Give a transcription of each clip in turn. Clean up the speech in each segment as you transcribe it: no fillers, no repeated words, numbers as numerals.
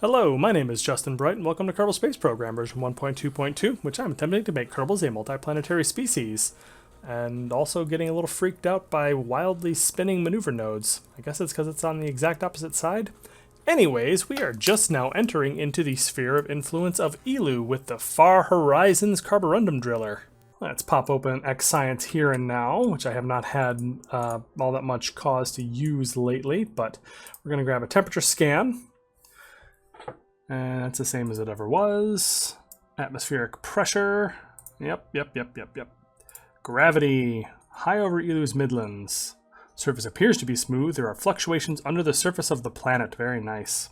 Hello, my name is Justin Bright, and welcome to Kerbal Space Program version 1.2.2, which I'm attempting to make Kerbals a multiplanetary species, and also getting a little freaked out by wildly spinning maneuver nodes. I guess it's because it's on the exact opposite side. Anyways, we are just now entering into the sphere of influence of Eeloo with the Far Horizons Carborundum Driller. Let's pop open X Science here and now, which I have not had all that much cause to use lately, but we're going to grab a temperature scan. And that's the same as it ever was. Atmospheric pressure. Yep. Gravity. High over Eeloo's midlands. Surface appears to be smooth. There are fluctuations under the surface of the planet. Very nice.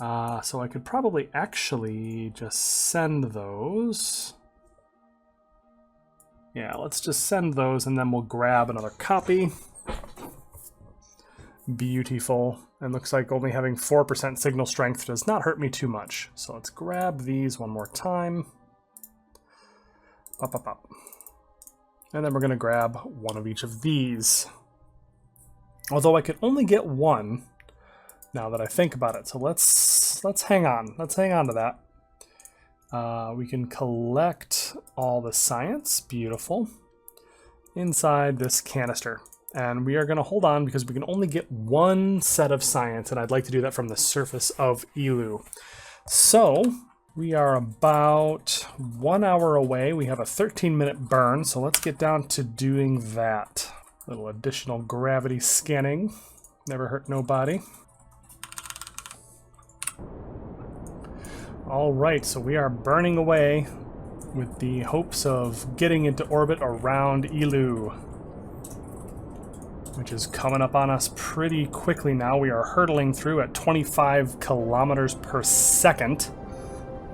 So I could probably actually just send those. Yeah, let's just send those and then we'll grab another copy. Beautiful. And looks like only having 4% signal strength does not hurt me too much. So let's grab these one more time. Up. And then we're going to grab one of each of these. Although I could only get one now that I think about it. So let's hang on. Let's hang on to that. We can collect all the science. Beautiful. Inside this canister. And we are going to hold on because we can only get one set of science, and I'd like to do that from the surface of Eeloo. So we are about 1 hour away. We have a 13-minute burn, so let's get down to doing that. A little additional gravity scanning. Never hurt nobody. All right, so we are burning away with the hopes of getting into orbit around Eeloo, which is coming up on us pretty quickly now. We are hurtling through at 25 kilometers per second.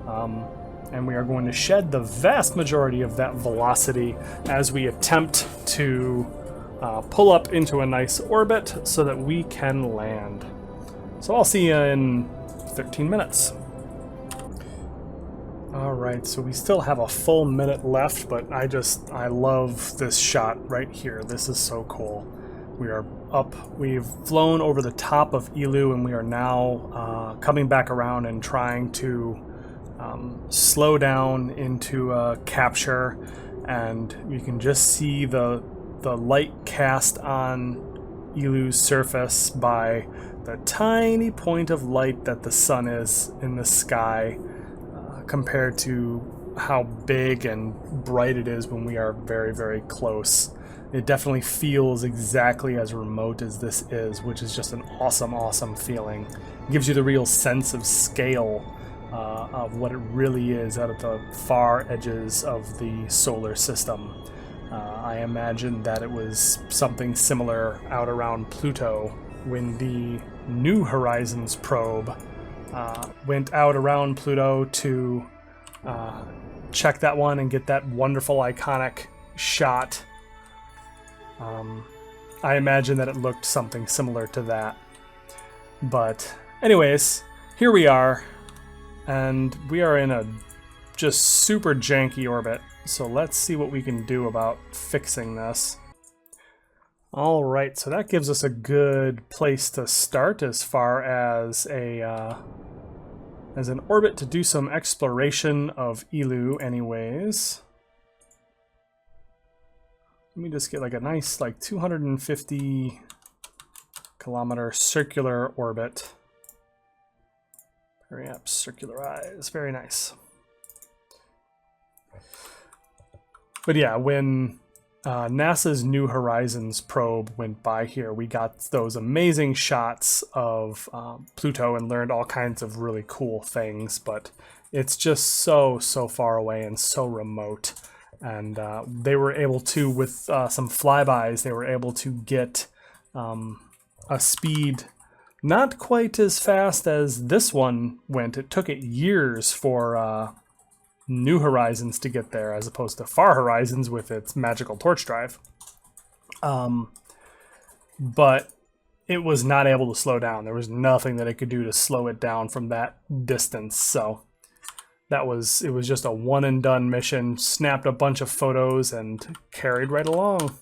And we are going to shed the vast majority of that velocity as we attempt to pull up into a nice orbit so that we can land. So I'll see you in 13 minutes. Alright, so we still have a full minute left, but I love this shot right here. This is so cool. We are up, we've flown over the top of Eeloo, and we are now coming back around and trying to slow down into a capture, and you can just see the light cast on Eeloo's surface by the tiny point of light that the sun is in the sky compared to how big and bright it is when we are very, very close. It definitely feels exactly as remote as this is, which is just an awesome, awesome feeling. It gives you the real sense of scale of what it really is out at the far edges of the solar system. I imagine that it was something similar out around Pluto when the New Horizons probe went out around Pluto to check that one and get that wonderful, iconic shot. I imagine that it looked something similar to that. But anyways, here we are, and we are in a just super janky orbit. So let's see what we can do about fixing this. Alright, so that gives us a good place to start as far as as an orbit to do some exploration of Eeloo anyways. Let me just get like a nice 250 kilometer circular orbit. Hurry up, circularize, very nice. But yeah, when NASA's New Horizons probe went by here, we got those amazing shots of Pluto and learned all kinds of really cool things, but it's just so far away and so remote. And they were able to, with some flybys, they were able to get a speed not quite as fast as this one went. It took it years for New Horizons to get there, as opposed to Far Horizons with its magical torch drive. But it was not able to slow down. There was nothing that it could do to slow it down from that distance. So it was just a one and done mission. Snapped a bunch of photos and carried right along.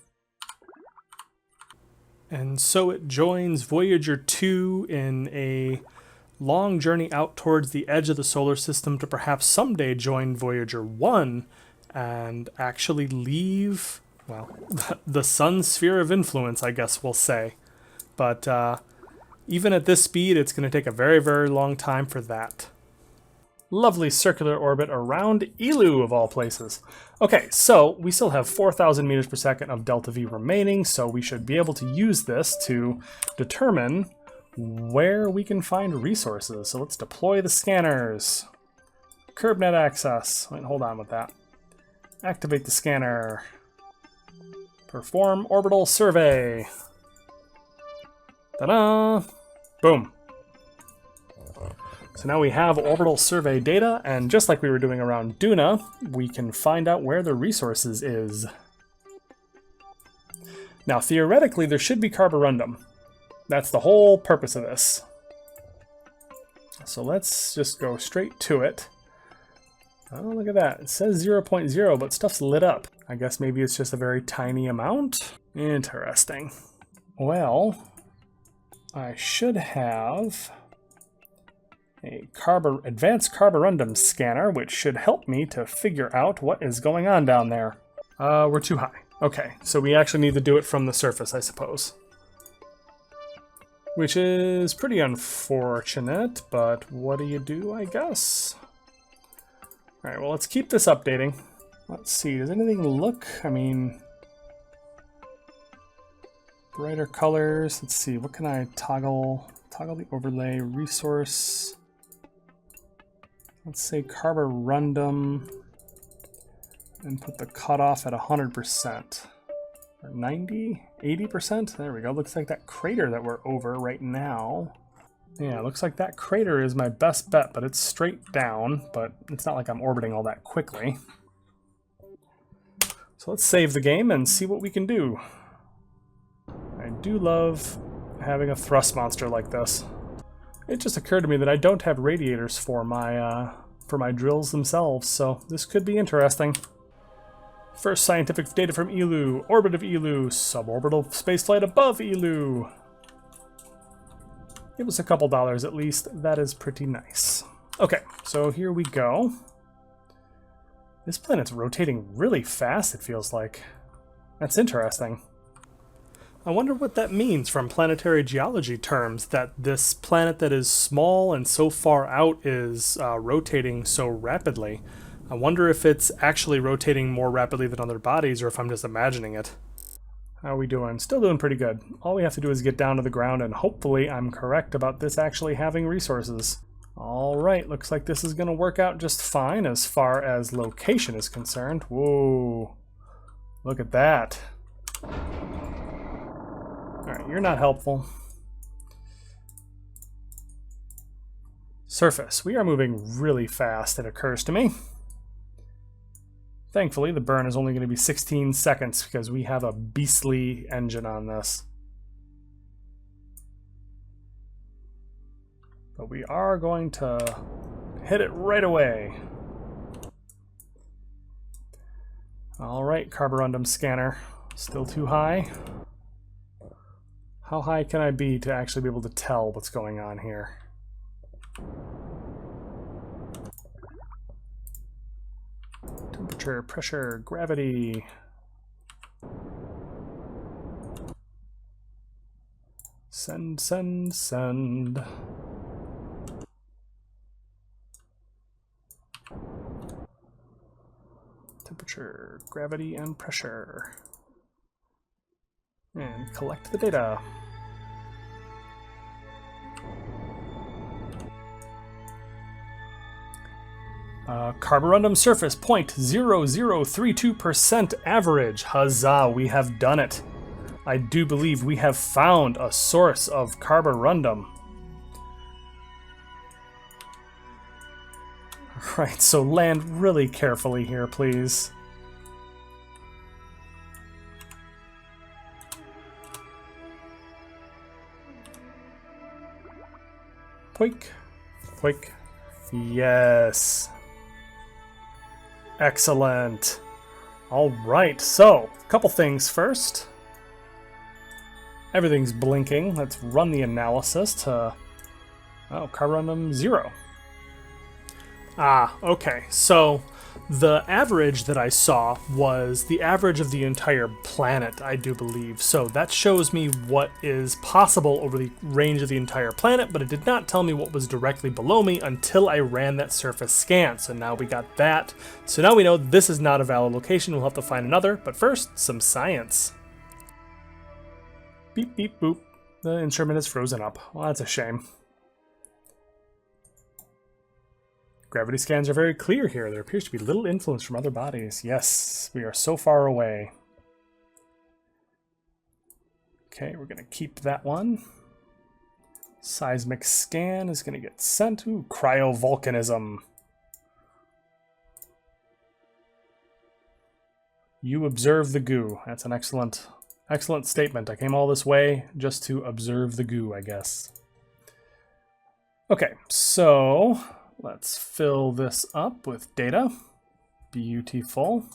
And so it joins Voyager 2 in a long journey out towards the edge of the solar system to perhaps someday join Voyager 1 and actually leave, well, the sun's sphere of influence, I guess we'll say. But even at this speed, it's going to take a very, very long time for that. Lovely circular orbit around Eeloo, of all places. Okay, so we still have 4,000 meters per second of delta V remaining, so we should be able to use this to determine where we can find resources. So let's deploy the scanners. CurbNet access. Wait, hold on with that. Activate the scanner. Perform orbital survey. Ta-da! Boom. So now we have orbital survey data, and just like we were doing around Duna, we can find out where the resources is. Now, theoretically, there should be carborundum. That's the whole purpose of this. So let's just go straight to it. Oh, look at that. It says 0.0, but stuff's lit up. I guess maybe it's just a very tiny amount. Interesting. Well, I should have a advanced carborundum scanner, which should help me to figure out what is going on down there. We're too high. Okay, so we actually need to do it from the surface, I suppose. Which is pretty unfortunate, but what do you do, I guess? Alright, well, let's keep this updating. Let's see, does anything look, I mean... brighter colors, let's see, what can I toggle? Toggle the overlay, resource... Let's say carborundum, and put the cutoff at 100%. Or 90? 80%? There we go. Looks like that crater that we're over right now. Yeah, looks like that crater is my best bet, but it's straight down, but it's not like I'm orbiting all that quickly. So let's save the game and see what we can do. I do love having a thrust monster like this. It just occurred to me that I don't have radiators for my drills themselves, so this could be interesting. First scientific data from Eeloo, orbit of Eeloo, suborbital spaceflight above Eeloo. Give us a couple dollars at least, that is pretty nice. Okay, so here we go. This planet's rotating really fast, it feels like. That's interesting. I wonder what that means from planetary geology terms, that this planet that is small and so far out is rotating so rapidly. I wonder if it's actually rotating more rapidly than other bodies, or if I'm just imagining it. How are we doing? Still doing pretty good. All we have to do is get down to the ground, and hopefully I'm correct about this actually having resources. Alright, looks like this is going to work out just fine as far as location is concerned. Whoa. Look at that. Alright, you're not helpful. Surface. We are moving really fast, it occurs to me. Thankfully, the burn is only going to be 16 seconds because we have a beastly engine on this. But we are going to hit it right away. Alright, carborundum scanner. Still too high. How high can I be to actually be able to tell what's going on here? Temperature, pressure, gravity. Send, send, send. Temperature, gravity, and pressure. And collect the data. Carborundum surface 0.0032% average. Huzzah, we have done it. I do believe we have found a source of carborundum. Right, so land really carefully here, please. Poik, poik. Yes. Excellent. All right, so a couple things first. Everything's blinking. Let's run the analysis to Oh, carborundum 0. Ah, okay. So the average that I saw was the average of the entire planet, I do believe. So that shows me what is possible over the range of the entire planet, but it did not tell me what was directly below me until I ran that surface scan. So now we got that. So now we know this is not a valid location. We'll have to find another. But first, some science. Beep, beep, boop. The instrument is frozen up. Well, that's a shame. Gravity scans are very clear here. There appears to be little influence from other bodies. Yes, we are so far away. Okay, we're going to keep that one. Seismic scan is going to get sent. Ooh, cryovolcanism. You observe the goo. That's an excellent statement. I came all this way just to observe the goo, I guess. Okay, so let's fill this up with data. Beautiful.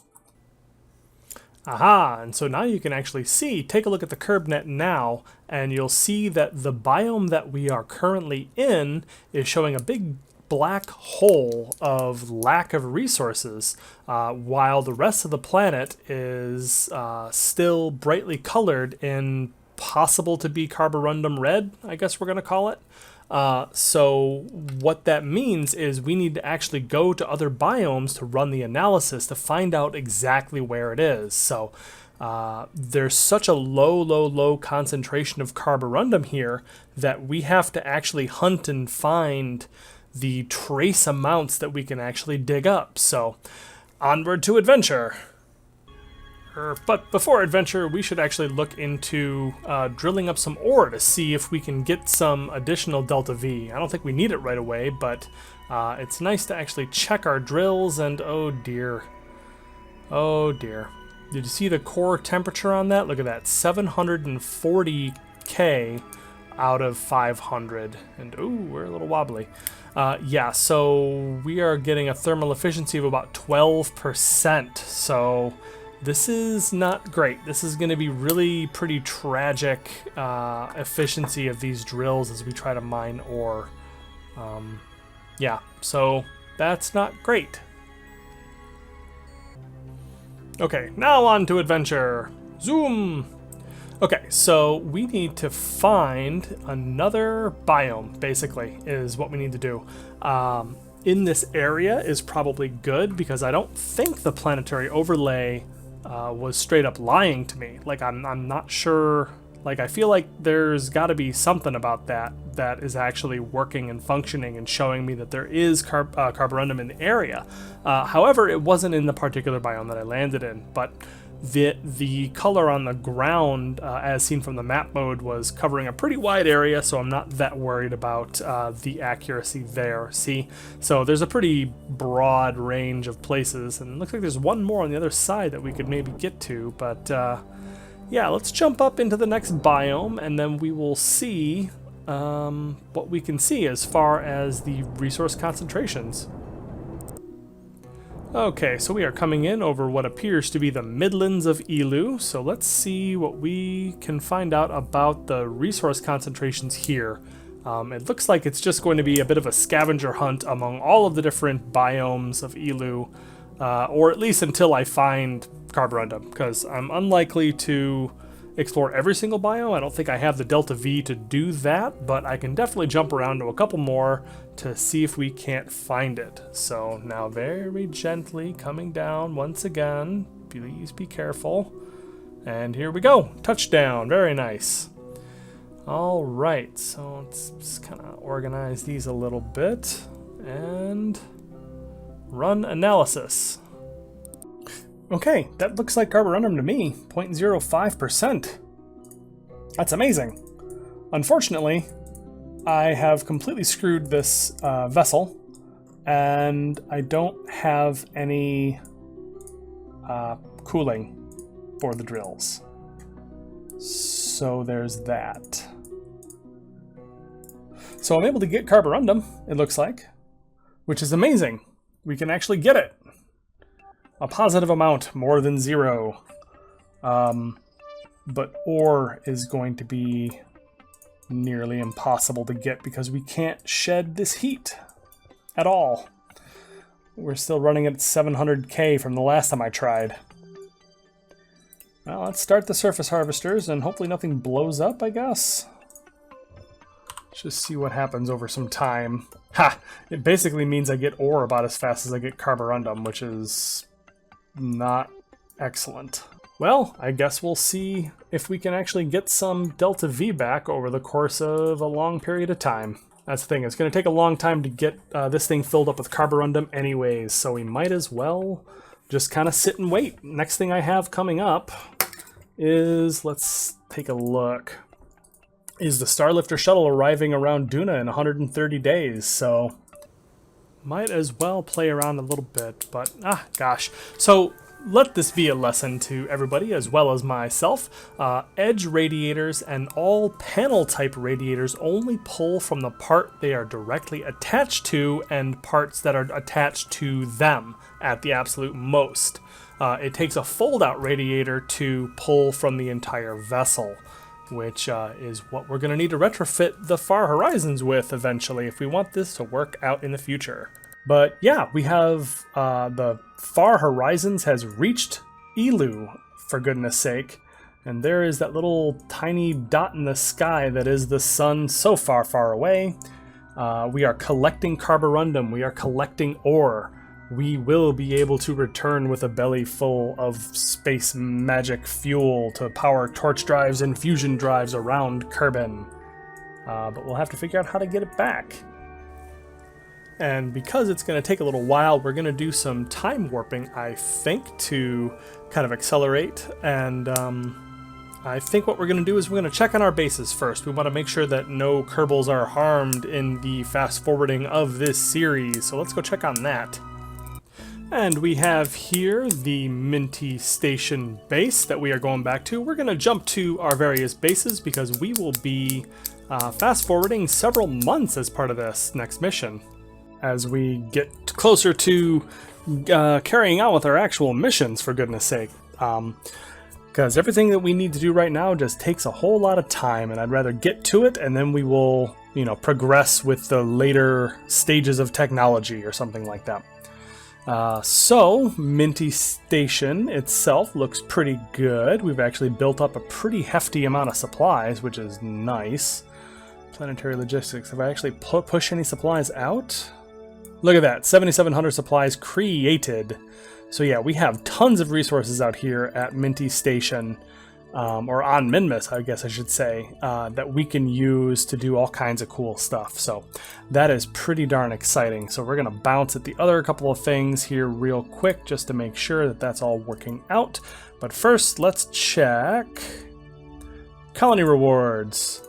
Aha, and so now you can actually see, take a look at the KerbNet now, and you'll see that the biome that we are currently in is showing a big black hole of lack of resources, while the rest of the planet is still brightly colored in possible to be carborundum red, I guess we're going to call it. So what that means is we need to actually go to other biomes to run the analysis to find out exactly where it is. So there's such a low concentration of carborundum here that we have to actually hunt and find the trace amounts that we can actually dig up. So onward to adventure. But before adventure, we should actually look into drilling up some ore to see if we can get some additional delta V. I don't think we need it right away, but it's nice to actually check our drills, and oh dear. Oh dear. Did you see the core temperature on that? Look at that, 740 K out of 500. And ooh, we're a little wobbly. Yeah, so we are getting a thermal efficiency of about 12%. So this is not great. This is going to be really pretty tragic efficiency of these drills as we try to mine ore. Yeah, so that's not great. Okay, now on to adventure. Zoom! Okay, so we need to find another biome, basically, is what we need to do. In this area is probably good because I don't think the planetary overlay was straight up lying to me. Like, I'm not sure. Like, I feel like there's got to be something about that is actually working and functioning and showing me that there is carborundum in the area. However, it wasn't in the particular biome that I landed in, but the color on the ground, as seen from the map mode, was covering a pretty wide area, so I'm not that worried about the accuracy there. See? So there's a pretty broad range of places, and it looks like there's one more on the other side that we could maybe get to, but yeah, let's jump up into the next biome, and then we will see what we can see as far as the resource concentrations. Okay, so we are coming in over what appears to be the Midlands of Eeloo, so let's see what we can find out about the resource concentrations here. It looks like it's just going to be a bit of a scavenger hunt among all of the different biomes of Eeloo, or at least until I find carborundum, because I'm unlikely to explore every single biome. I don't think I have the delta V to do that, but I can definitely jump around to a couple more to see if we can't find it. So now very gently coming down once again. Please be careful. And here we go. Touchdown. Very nice. All right, so let's just kind of organize these a little bit and run analysis. Okay, that looks like carborundum to me, 0.05%. That's amazing. Unfortunately, I have completely screwed this vessel, and I don't have any cooling for the drills. So there's that. So I'm able to get carborundum, it looks like, which is amazing. We can actually get it. A positive amount, more than 0. But ore is going to be nearly impossible to get because we can't shed this heat at all. We're still running at 700K from the last time I tried. Well, let's start the surface harvesters and hopefully nothing blows up, I guess. Let's just see what happens over some time. Ha! It basically means I get ore about as fast as I get carborundum, which is not excellent. Well, I guess we'll see if we can actually get some delta V back over the course of a long period of time. That's the thing, it's going to take a long time to get this thing filled up with carborundum anyways, so we might as well just kind of sit and wait. Next thing I have coming up is, let's take a look, is the Starlifter shuttle arriving around Duna in 130 days, so might as well play around a little bit, but gosh. So let this be a lesson to everybody as well as myself. Edge radiators and all panel type radiators only pull from the part they are directly attached to and parts that are attached to them at the absolute most. It takes a fold-out radiator to pull from the entire vessel, which is what we're going to need to retrofit the Far Horizons with eventually if we want this to work out in the future. But yeah, we have the Far Horizons has reached Eeloo, for goodness sake. And there is that little tiny dot in the sky that is the sun so far, far away. We are collecting carborundum. We are collecting ore. We will be able to return with a belly full of space magic fuel to power torch drives and fusion drives around Kerbin. But we'll have to figure out how to get it back. And because it's going to take a little while, we're going to do some time warping, I think, to kind of accelerate. And I think what we're going to do is we're going to check on our bases first. We want to make sure that no Kerbals are harmed in the fast forwarding of this series. So let's go check on that. And we have here the Minty Station base that we are going back to. We're going to jump to our various bases because we will be fast forwarding several months as part of this next mission, as we get closer to carrying out with our actual missions, for goodness sake. Because everything that we need to do right now just takes a whole lot of time, and I'd rather get to it, and then we will, progress with the later stages of technology or something like that. So, Minty Station itself looks pretty good. We've actually built up a pretty hefty amount of supplies, which is nice. Planetary logistics. Have I actually pushed any supplies out? Look at that, 7,700 supplies created. So yeah, we have tons of resources out here at Minty Station, or on Minmus, I guess I should say, that we can use to do all kinds of cool stuff. So that is pretty darn exciting. So we're going to bounce at the other couple of things here real quick just to make sure that that's all working out. But first, let's check colony rewards.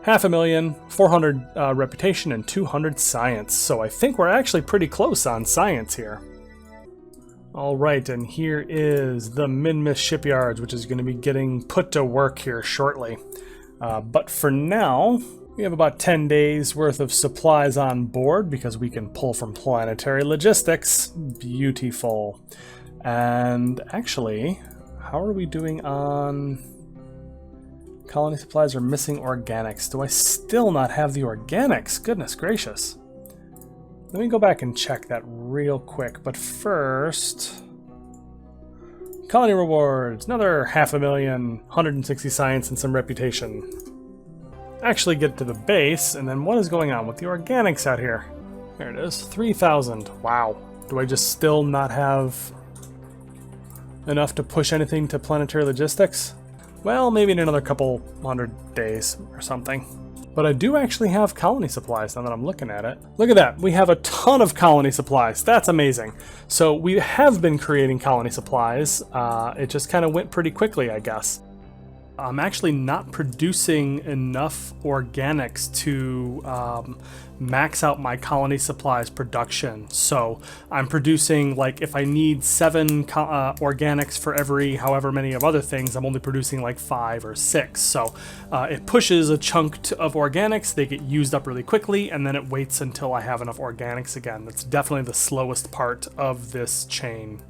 500,000, 400 reputation, and 200 science. So I think we're actually pretty close on science here. Alright, and here is the Minmus shipyards, which is going to be getting put to work here shortly. But for now, we have about 10 days worth of supplies on board because we can pull from planetary logistics. Beautiful. And actually, how are we doing on... Colony supplies are missing organics. Do I still not have the organics? Goodness gracious. Let me go back and check that real quick. But first... Colony rewards. Another 500,000, 160 science, and some reputation. Actually get to the base, and then what is going on with the organics out here? There it is. 3,000. Wow. Do I just still not have enough to push anything to planetary logistics? Well, maybe in another couple 100 days or something. But I do actually have colony supplies now that I'm looking at it. Look at that. We have a ton of colony supplies. That's amazing. So we have been creating colony supplies. It just kind of went pretty quickly, I guess. I'm actually not producing enough organics to max out my colony supplies production. So I'm producing, like, if I need 7 organics for every however many of other things, I'm only producing like 5 or 6. So it pushes a chunk of organics, they get used up really quickly, and then it waits until I have enough organics again. That's definitely the slowest part of this chain.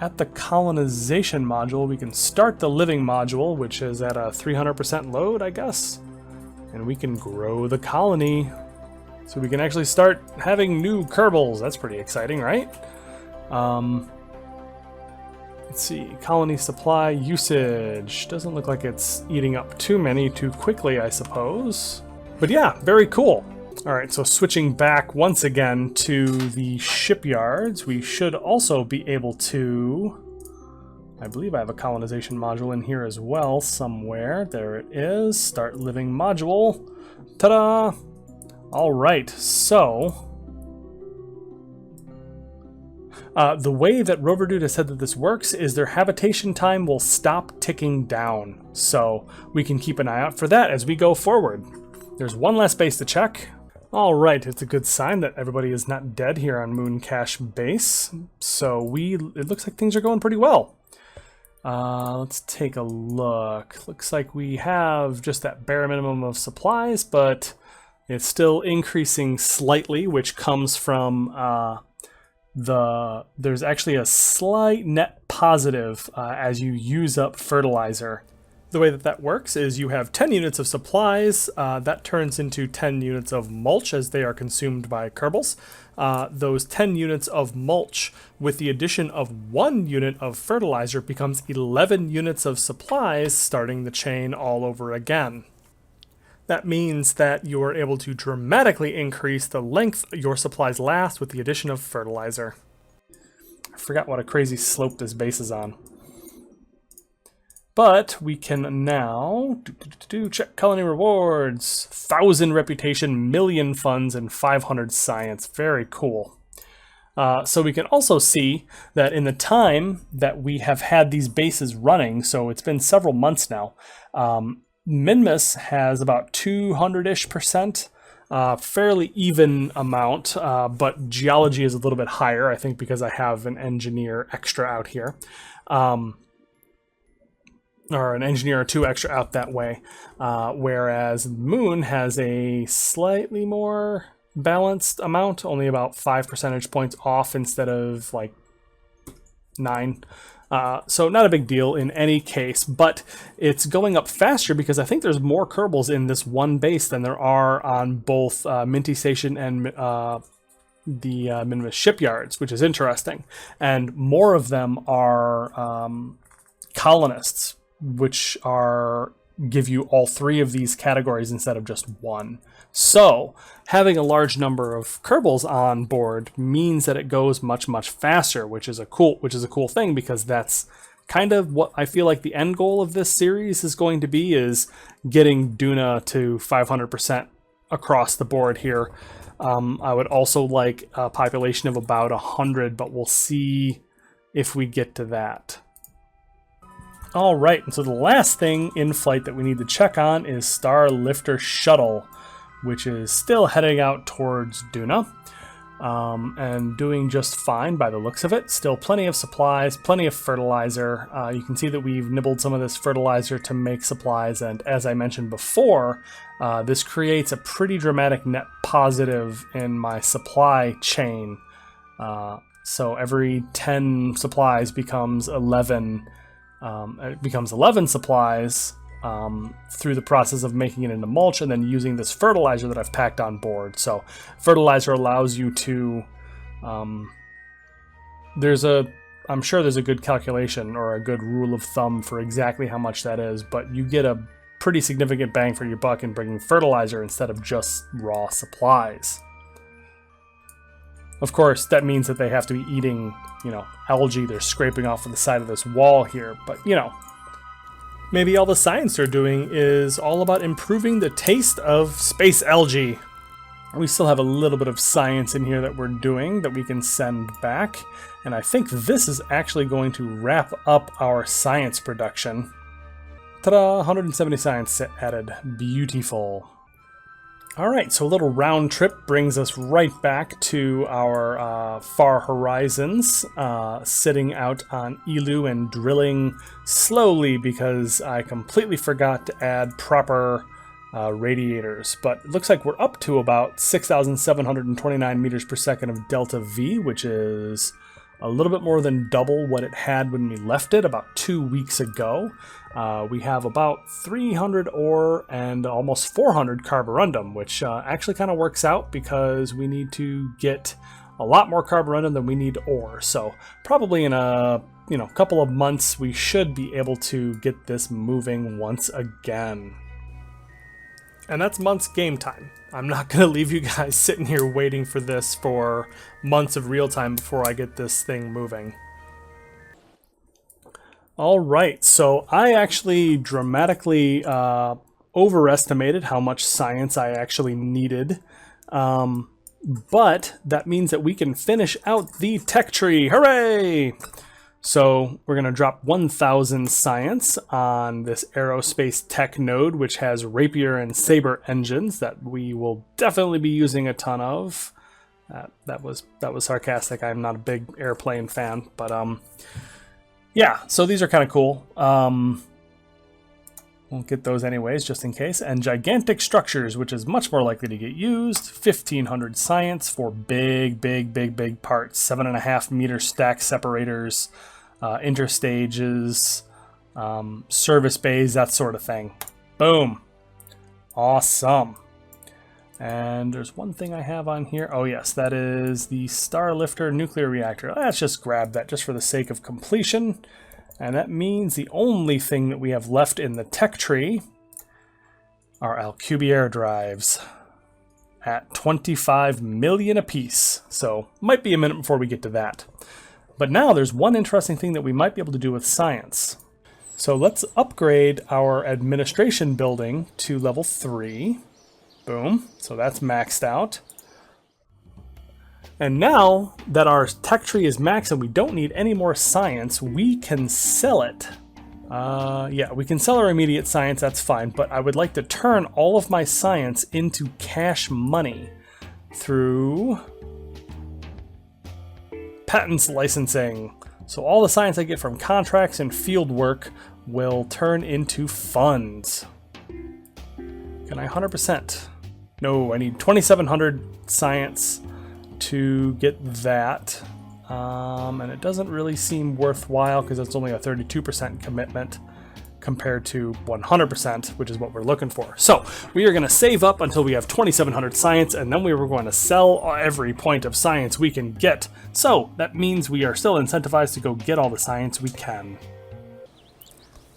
at the colonization module, we can start the living module, which is at a 300% load, I guess. And we can grow the colony. So we can actually start having new Kerbals. That's pretty exciting, right? Let's see, colony supply usage. Doesn't look like it's eating up too many too quickly, I suppose. But yeah, very cool. All right, so switching back once again to the shipyards, we should also be able to... I believe I have a colonization module in here as well somewhere. There it is. Start living module. Ta-da! All right, so... the way that Rover Dude has said that this works is their habitation time will stop ticking down. So we can keep an eye out for that as we go forward. There's one last base to check. All right, it's a good sign that everybody is not dead here on Moon Cache Base. So it looks like things are going pretty well. Let's take a look. Looks like we have just that bare minimum of supplies, but it's still increasing slightly, which comes from there's actually a slight net positive as you use up fertilizer. The way that works is you have 10 units of supplies, that turns into 10 units of mulch as they are consumed by Kerbals. Those 10 units of mulch with the addition of 1 unit of fertilizer becomes 11 units of supplies, starting the chain all over again. That means that you are able to dramatically increase the length your supplies last with the addition of fertilizer. I forgot what a crazy slope this base is on. But we can now check colony rewards. 1,000 reputation, 1,000,000 funds, and 500 science. Very cool. So we can also see that in the time that we have had these bases running, so it's been several months now, Minmus has about 200-ish%, fairly even amount, but geology is a little bit higher, I think because I have an engineer extra out here. Or an engineer or 2 extra out that way, whereas Moon has a slightly more balanced amount, only about 5 percentage points off instead of like 9. So not a big deal in any case, but it's going up faster because I think there's more Kerbals in this one base than there are on both Minty Station and the Minmus shipyards, which is interesting. And more of them are colonists, which give you all 3 of these categories instead of just 1. So having a large number of Kerbals on board means that it goes much, much faster, which is a cool thing, because that's kind of what I feel like the end goal of this series is going to be, is getting Duna to 500% across the board here. I would also like a population of about 100, but we'll see if we get to that. All right, and so the last thing in flight that we need to check on is Star Lifter Shuttle, which is still heading out towards Duna, and doing just fine by the looks of it. Still plenty of supplies, plenty of fertilizer. You can see that we've nibbled some of this fertilizer to make supplies, and as I mentioned before, this creates a pretty dramatic net positive in my supply chain. So every 10 supplies becomes 11. It becomes 11 supplies through the process of making it into mulch and then using this fertilizer that I've packed on board. So fertilizer allows you to, I'm sure there's a good calculation or a good rule of thumb for exactly how much that is, but you get a pretty significant bang for your buck in bringing fertilizer instead of just raw supplies. Of course, that means that they have to be eating, algae they're scraping off of the side of this wall here. But, maybe all the science they're doing is all about improving the taste of space algae. We still have a little bit of science in here that we're doing that we can send back. And I think this is actually going to wrap up our science production. Ta-da! 170 science added. Beautiful. Alright, so a little round trip brings us right back to our far horizons, sitting out on Eeloo and drilling slowly because I completely forgot to add proper radiators. But it looks like we're up to about 6,729 meters per second of delta V, which is a little bit more than double what it had when we left it about 2 weeks ago. We have about 300 ore and almost 400 carborundum, which actually kind of works out because we need to get a lot more carborundum than we need ore. So probably in a couple of months we should be able to get this moving once again. And that's months game time. I'm not going to leave you guys sitting here waiting for this for months of real time before I get this thing moving. Alright, so I actually dramatically overestimated how much science I actually needed. But that means that we can finish out the tech tree. Hooray! So we're going to drop 1,000 science on this aerospace tech node, which has Rapier and Saber engines that we will definitely be using a ton of. That was sarcastic. I'm not a big airplane fan, but yeah. So these are kind of cool. We'll get those anyways, just in case. And gigantic structures, which is much more likely to get used. 1,500 science for big parts. 7.5 meter stack separators, interstages, service bays, that sort of thing. Boom. Awesome. And there's one thing I have on here. Oh yes, that is the Starlifter nuclear reactor. Let's just grab that just for the sake of completion. And that means the only thing that we have left in the tech tree are Alcubierre drives at 25 million apiece. So might be a minute before we get to that. But now there's one interesting thing that we might be able to do with science. So let's upgrade our administration building to level 3. Boom. So that's maxed out. And now that our tech tree is maxed and we don't need any more science, we can sell it. Yeah, we can sell our immediate science, that's fine, but I would like to turn all of my science into cash money through patents licensing. So all the science I get from contracts and field work will turn into funds. Can I 100%? No, I need 2,700 science to get that, and it doesn't really seem worthwhile because it's only a 32% commitment compared to 100%, which is what we're looking for. So we are going to save up until we have 2,700 science, and then we were going to sell every point of science we can get. So that means we are still incentivized to go get all the science we can.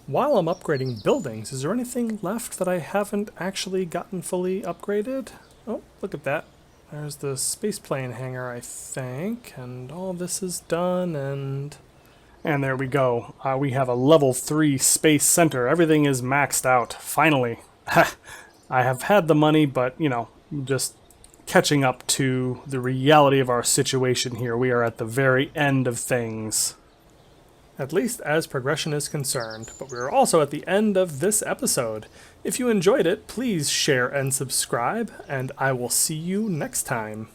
While I'm upgrading buildings, is there anything left that I haven't actually gotten fully upgraded? Oh, look at that. There's the spaceplane hangar, I think, and all this is done, and there we go. We have a level 3 space center. Everything is maxed out, finally. I have had the money, but, just catching up to the reality of our situation here. We are at the very end of things. At least as progression is concerned, but we're also at the end of this episode. If you enjoyed it, please share and subscribe, and I will see you next time.